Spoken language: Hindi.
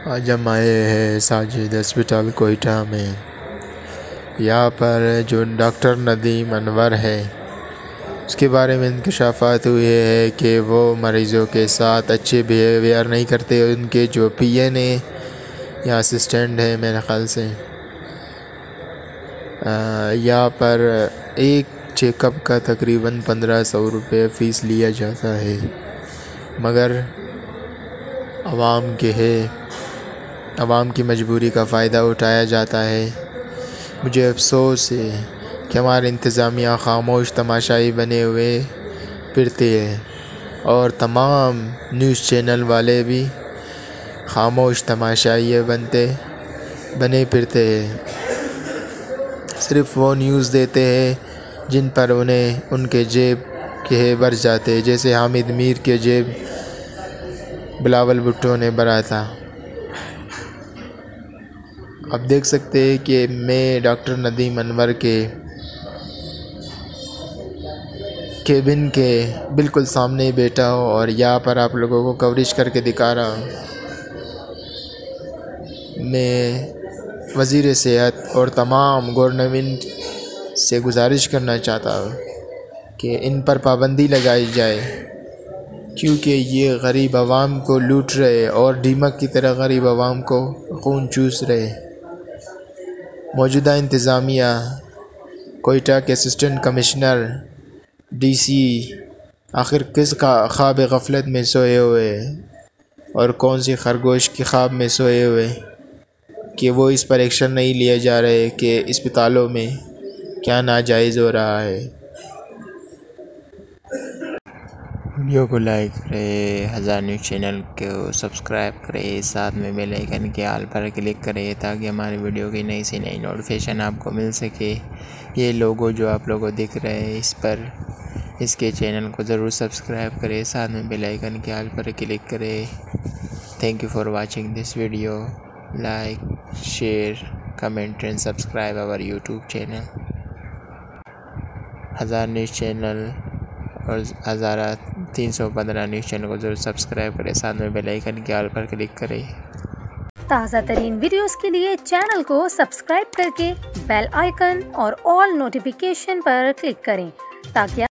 आज हम आए हैं साजिद हॉस्पिटल कोयटा में। यहाँ पर जो डॉक्टर नदीम अनवर है उसके बारे में इंकशाफात हुए हैं कि वो मरीज़ों के साथ अच्छे बिहेवियर नहीं करते। उनके जो पीएन है या असिस्टेंट है मेरे ख़्याल से, यहाँ पर एक चेकअप का तकरीबन 1500 रुपये फ़ीस लिया जाता है, मगर आवाम की मजबूरी का फ़ायदा उठाया जाता है। मुझे अफसोस है कि हमारी इंतज़ामिया खामोश तमाशाई बने हुए फिरती है और तमाम न्यूज़ चैनल वाले भी खामोश तमाशाई बने फिरते हैं। सिर्फ़ वो न्यूज़ देते हैं जिन पर उन्हें उनके जेब के भर जाते हैं, जैसे हामिद मीर के जेब बिलावल भुट्टो ने भरा था। आप देख सकते हैं कि मैं डॉक्टर नदीम अनवर के केबिन के बिल्कुल सामने बैठा हूँ और यहाँ पर आप लोगों को कवरेज करके दिखा रहा हूँ। मैं वज़ीर सेहत और तमाम गवर्नमेंट से गुजारिश करना चाहता हूँ कि इन पर पाबंदी लगाई जाए, क्योंकि ये गरीब आवाम को लूट रहे और दीमक की तरह गरीब आवाम को खून चूस रहे। मौजूदा इंतज़ामिया कोयटा के असिस्टेंट कमिश्नर डीसी आखिर किस ख्वाब गफलत में सोए हुए और कौन सी खरगोश के ख्वाब में सोए हुए कि वो इस पर एक्शन नहीं लिया जा रहे कि अस्पतालों में क्या नाजायज़ हो रहा है। वीडियो को लाइक करें, हज़ार न्यूज़ चैनल को सब्सक्राइब करें, साथ में बेल आइकन के आल पर क्लिक करें ताकि हमारी वीडियो की नई से नई नोटिफिकेशन आपको मिल सके। ये लोगो जो आप लोगों को दिख रहे हैं इसके चैनल को ज़रूर सब्सक्राइब करें, साथ में बेल आइकन के आल पर क्लिक करें। Thank you for watching this video. Like, share, comment and subscribe our YouTube channel. हज़ार न्यूज़ चैनल और 1315 न्यूज़ चैनल को ज़रूर सब्सक्राइब करें, साथ में बेल आइकन के आल पर क्लिक करें। ताज़ा तरीन वीडियोस के लिए चैनल को सब्सक्राइब करके बेल आइकन और ऑल नोटिफिकेशन पर क्लिक करें ताकि